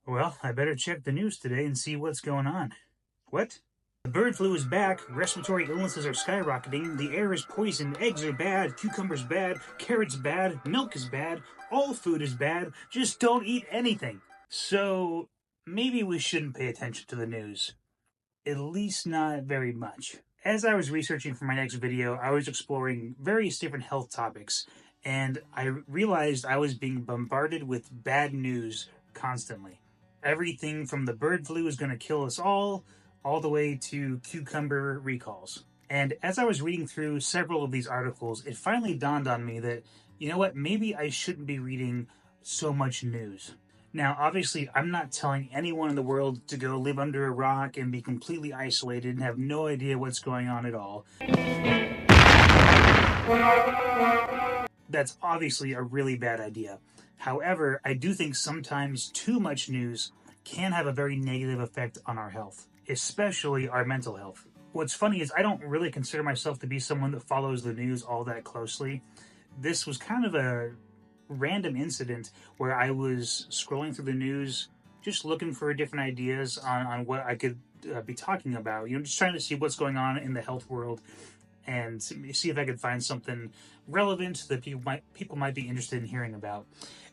Well, I better check the news today and see what's going on. What? The bird flu is back, respiratory illnesses are skyrocketing, the air is poisoned, eggs are bad, cucumbers bad, carrots bad, milk is bad, all food is bad, just don't eat anything. So, maybe we shouldn't pay attention to the news. At least not very much. As I was researching for my next video, I was exploring various different health topics, and I realized I was being bombarded with bad news constantly. Everything from the bird flu is going to kill us all the way to cucumber recalls. And as I was reading through several of these articles, it finally dawned on me that, you know what, maybe I shouldn't be reading so much news. Now, obviously, I'm not telling anyone in the world to go live under a rock and be completely isolated and have no idea what's going on at all. That's obviously a really bad idea. However, I do think sometimes too much news can have a very negative effect on our health, especially our mental health. What's funny is I don't really consider myself to be someone that follows the news all that closely. This was kind of a random incident where I was scrolling through the news, just looking for different ideas on what I could be talking about. Just trying to see what's going on in the health world and see if I could find something relevant that people might be interested in hearing about.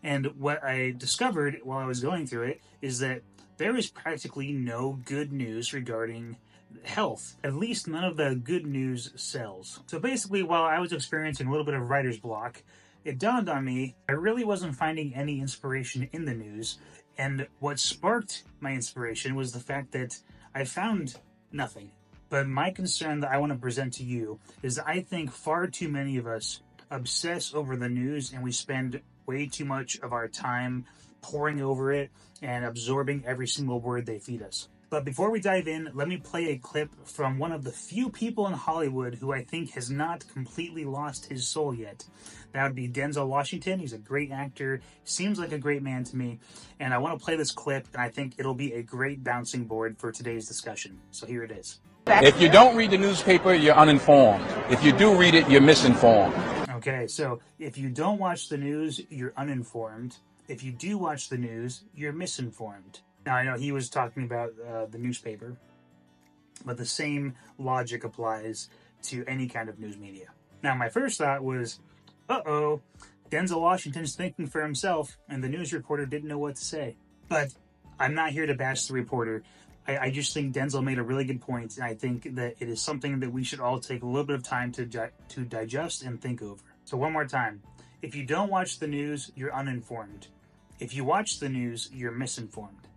And what I discovered while I was going through it is that there is practically no good news regarding health. At least none of the good news sells. So basically, while I was experiencing a little bit of writer's block, it dawned on me I really wasn't finding any inspiration in the news. And what sparked my inspiration was the fact that I found nothing. But my concern that I want to present to you is that I think far too many of us obsess over the news and we spend way too much of our time poring over it and absorbing every single word they feed us. But before we dive in, let me play a clip from one of the few people in Hollywood who I think has not completely lost his soul yet. That would be Denzel Washington. He's a great actor, seems like a great man to me, and I want to play this clip, and I think it'll be a great bouncing board for today's discussion. So here it is. If you don't read the newspaper, you're uninformed. If you do read it, you're misinformed. Okay, so if you don't watch the news, you're uninformed. If you do watch the news, you're misinformed. Now, I know he was talking about the newspaper, but the same logic applies to any kind of news media. Now, my first thought was, uh-oh, Denzel Washington's thinking for himself, and the news reporter didn't know what to say. But I'm not here to bash the reporter. I just think Denzel made a really good point, and I think that it is something that we should all take a little bit of time to digest and think over. So one more time. If you don't watch the news, you're uninformed. If you watch the news, you're misinformed.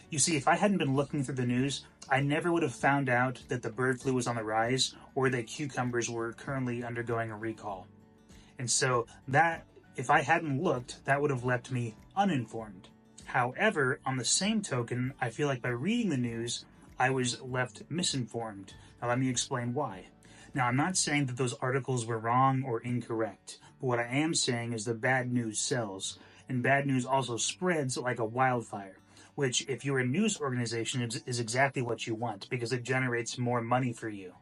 You see, if I hadn't been looking through the news, I never would have found out that the bird flu was on the rise or that cucumbers were currently undergoing a recall. And so that, if I hadn't looked, that would have left me uninformed. However, on the same token, I feel like by reading the news, I was left misinformed. Now, let me explain why. Now, I'm not saying that those articles were wrong or incorrect, but what I am saying is that bad news sells, and bad news also spreads like a wildfire, which, if you're a news organization, is exactly what you want, because it generates more money for you.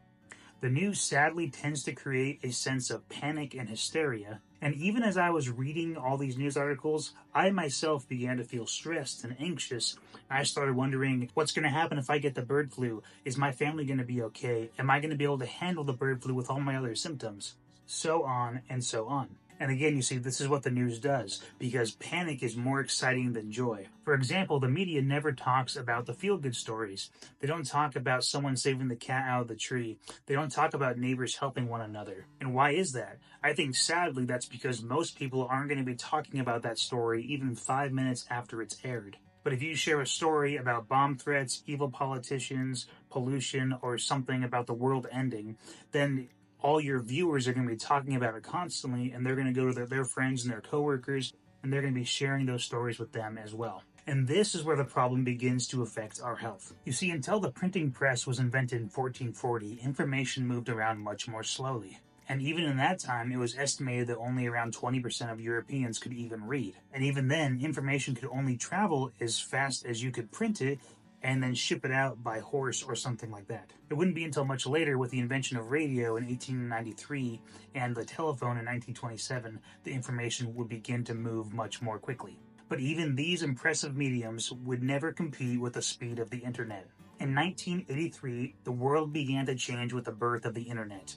The news sadly tends to create a sense of panic and hysteria, and even as I was reading all these news articles, I myself began to feel stressed and anxious. I started wondering, what's going to happen if I get the bird flu? Is my family going to be okay? Am I going to be able to handle the bird flu with all my other symptoms? So on and so on. And again, you see, this is what the news does, because panic is more exciting than joy. For example, the media never talks about the feel-good stories. They don't talk about someone saving the cat out of the tree. They don't talk about neighbors helping one another. And why is that? I think sadly that's because most people aren't going to be talking about that story even 5 minutes after it's aired. But if you share a story about bomb threats, evil politicians, pollution, or something about the world ending, then all your viewers are going to be talking about it constantly, and they're going to go to their friends and their coworkers, and they're going to be sharing those stories with them as well. And this is where the problem begins to affect our health. You see, until the printing press was invented in 1440, information moved around much more slowly. And even in that time, it was estimated that only around 20% of Europeans could even read. And even then, information could only travel as fast as you could print it and then ship it out by horse or something like that. It wouldn't be until much later, with the invention of radio in 1893 and the telephone in 1927, the information would begin to move much more quickly. But even these impressive mediums would never compete with the speed of the internet. In 1983, the world began to change with the birth of the internet.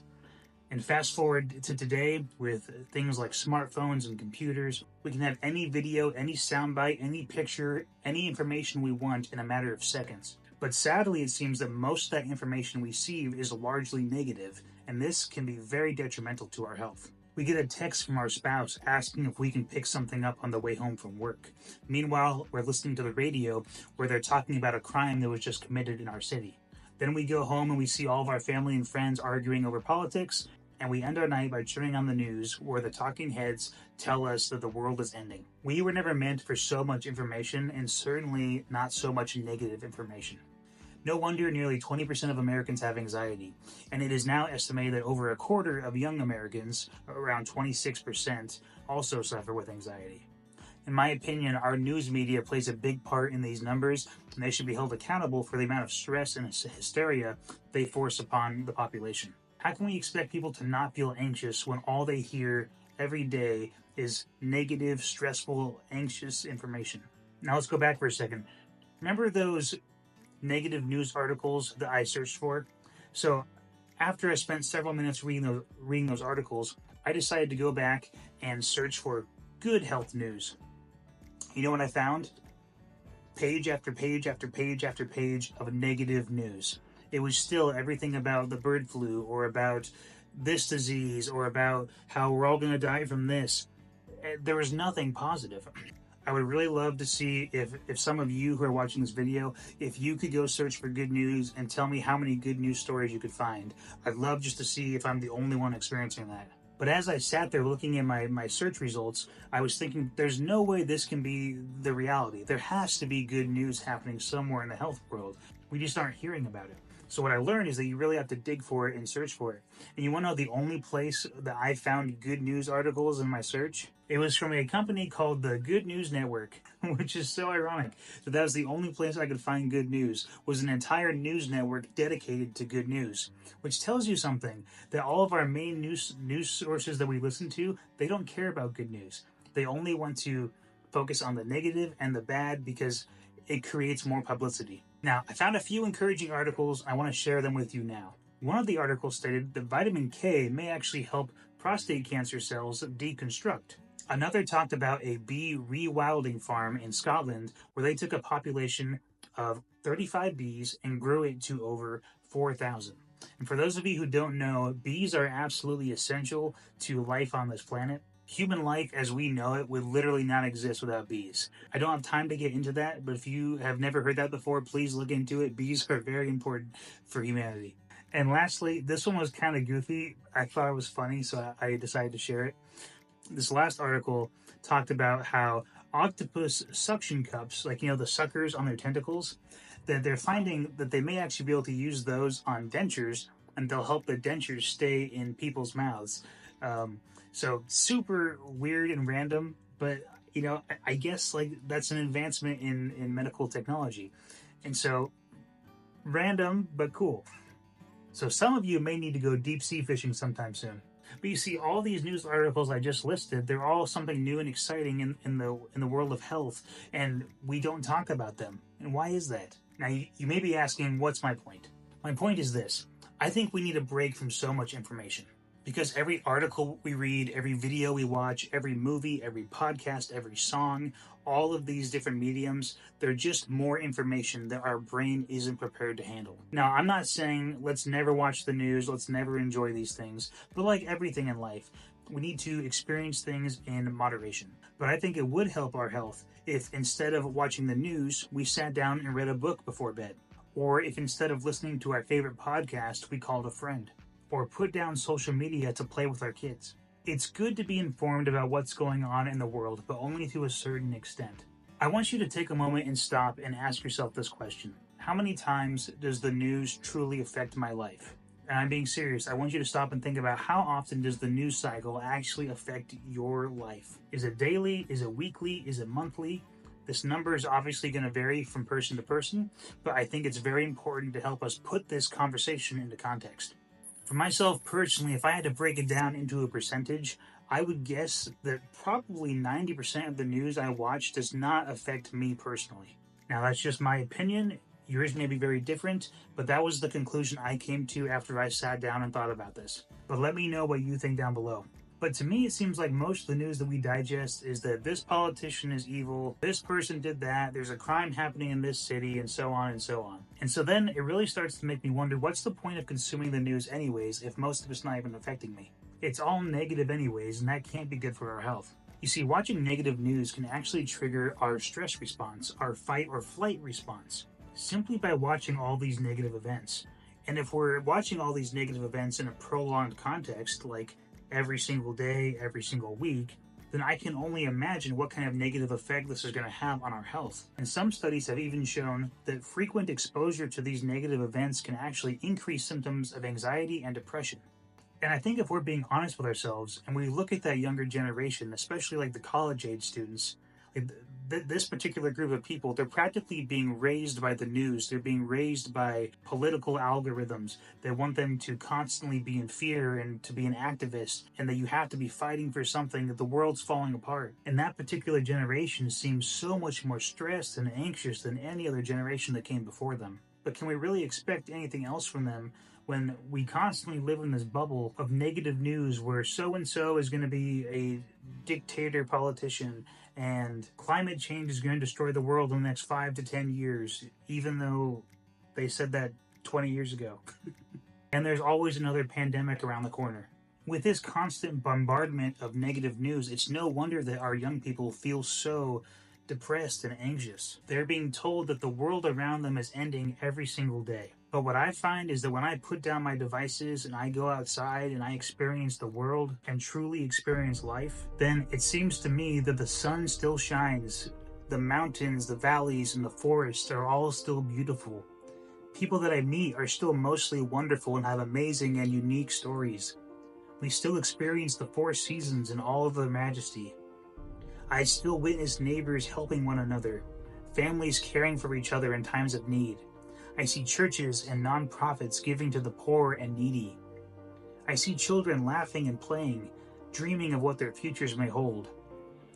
And fast forward to today, with things like smartphones and computers, we can have any video, any soundbite, any picture, any information we want in a matter of seconds. But sadly, it seems that most of that information we see is largely negative, and this can be very detrimental to our health. We get a text from our spouse asking if we can pick something up on the way home from work. Meanwhile, we're listening to the radio where they're talking about a crime that was just committed in our city. Then we go home and we see all of our family and friends arguing over politics, and we end our night by turning on the news where the talking heads tell us that the world is ending. We were never meant for so much information, and certainly not so much negative information. No wonder nearly 20% of Americans have anxiety, and it is now estimated that over a quarter of young Americans, around 26%, also suffer with anxiety. In my opinion, our news media plays a big part in these numbers, and they should be held accountable for the amount of stress and hysteria they force upon the population. How can we expect people to not feel anxious when all they hear every day is negative, stressful, anxious information? Now let's go back for a second. Remember those negative news articles that I searched for? So after I spent several minutes reading those articles, I decided to go back and search for good health news. You know what I found? Page after page after page after page of negative news. It was still everything about the bird flu, or about this disease, or about how we're all going to die from this. There was nothing positive. I would really love to see if some of you who are watching this video, if you could go search for good news and tell me how many good news stories you could find. I'd love just to see if I'm the only one experiencing that. But as I sat there looking at my search results, I was thinking, there's no way this can be the reality. There has to be good news happening somewhere in the health world. We just aren't hearing about it. So what I learned is that you really have to dig for it and search for it. And you want to know the only place that I found good news articles in my search? It was from a company called the Good News Network, which is so ironic. So that was the only place I could find good news, was an entire news network dedicated to good news, which tells you something, that all of our main news sources that we listen to, they don't care about good news. They only want to focus on the negative and the bad because it creates more publicity. Now, I found a few encouraging articles. I want to share them with you now. One of the articles stated that vitamin K may actually help prostate cancer cells deconstruct. Another talked about a bee rewilding farm in Scotland where they took a population of 35 bees and grew it to over 4,000. And for those of you who don't know, bees are absolutely essential to life on this planet. Human life as we know it would literally not exist without bees. I don't have time to get into that, but if you have never heard that before, please look into it. Bees are very important for humanity. And lastly, this one was kind of goofy. I thought it was funny, so I decided to share it. This last article talked about how octopus suction cups, like, the suckers on their tentacles, that they're finding that they may actually be able to use those on dentures, and they'll help the dentures stay in people's mouths. So super weird and random, but I guess that's an advancement in medical technology. And so random but cool. So some of you may need to go deep sea fishing sometime soon. But you see, all these news articles I just listed, they're all something new and exciting in the world of health, and we don't talk about them. And why is that? Now you may be asking, what's my point? My point is this. I think we need a break from so much information. Because every article we read, every video we watch, every movie, every podcast, every song, all of these different mediums, they're just more information that our brain isn't prepared to handle. Now, I'm not saying let's never watch the news, let's never enjoy these things, but like everything in life, we need to experience things in moderation. But I think it would help our health if instead of watching the news, we sat down and read a book before bed. Or if instead of listening to our favorite podcast, we called a friend. Or put down social media to play with our kids. It's good to be informed about what's going on in the world, but only to a certain extent. I want you to take a moment and stop and ask yourself this question. How many times does the news truly affect my life? And I'm being serious. I want you to stop and think about how often does the news cycle actually affect your life? Is it daily? Is it weekly? Is it monthly? This number is obviously going to vary from person to person, but I think it's very important to help us put this conversation into context. For myself personally, if I had to break it down into a percentage, I would guess that probably 90% of the news I watch does not affect me personally. Now, that's just my opinion. Yours may be very different, but that was the conclusion I came to after I sat down and thought about this. But let me know what you think down below. But to me, it seems like most of the news that we digest is that this politician is evil, this person did that, there's a crime happening in this city, and so on and so on. And so then it really starts to make me wonder, what's the point of consuming the news anyways if most of it's not even affecting me? It's all negative anyways, and that can't be good for our health. You see, watching negative news can actually trigger our stress response, our fight or flight response, simply by watching all these negative events. And if we're watching all these negative events in a prolonged context, like every single day, every single week, then I can only imagine what kind of negative effect this is going to have on our health. And some studies have even shown that frequent exposure to these negative events can actually increase symptoms of anxiety and depression. And I think if we're being honest with ourselves and we look at that younger generation, especially like the college age students, like this particular group of people, they're practically being raised by the news. They're being raised by political algorithms that want them to constantly be in fear and to be an activist, and that you have to be fighting for something, that the world's falling apart. And that particular generation seems so much more stressed and anxious than any other generation that came before them. But can we really expect anything else from them when we constantly live in this bubble of negative news where so-and-so is going to be a dictator politician and climate change is going to destroy the world in the next 5 to 10 years, even though they said that 20 years ago. And there's always another pandemic around the corner. With this constant bombardment of negative news, it's no wonder that our young people feel so depressed and anxious. They're being told that the world around them is ending every single day. But what I find is that when I put down my devices and I go outside and I experience the world and truly experience life, then it seems to me that the sun still shines. The mountains, the valleys, and the forests are all still beautiful. People that I meet are still mostly wonderful and have amazing and unique stories. We still experience the 4 seasons in all of their majesty. I still witness neighbors helping one another, families caring for each other in times of need. I see churches and nonprofits giving to the poor and needy. I see children laughing and playing, dreaming of what their futures may hold.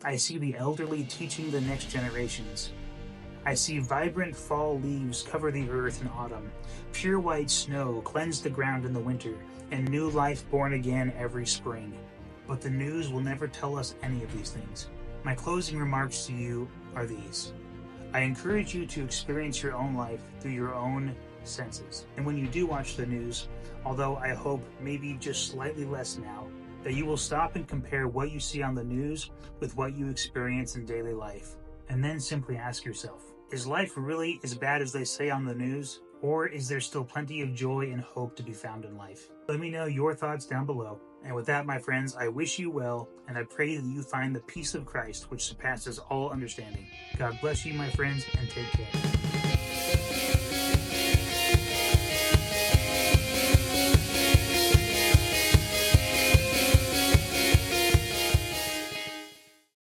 I see the elderly teaching the next generations. I see vibrant fall leaves cover the earth in autumn, pure white snow cleanse the ground in the winter, and new life born again every spring. But the news will never tell us any of these things. My closing remarks to you are these. I encourage you to experience your own life through your own senses. And when you do watch the news, although I hope maybe just slightly less now, that you will stop and compare what you see on the news with what you experience in daily life. And then simply ask yourself, is life really as bad as they say on the news? Or is there still plenty of joy and hope to be found in life? Let me know your thoughts down below. And with that, my friends, I wish you well, and I pray that you find the peace of Christ which surpasses all understanding. God bless you, my friends, and take care.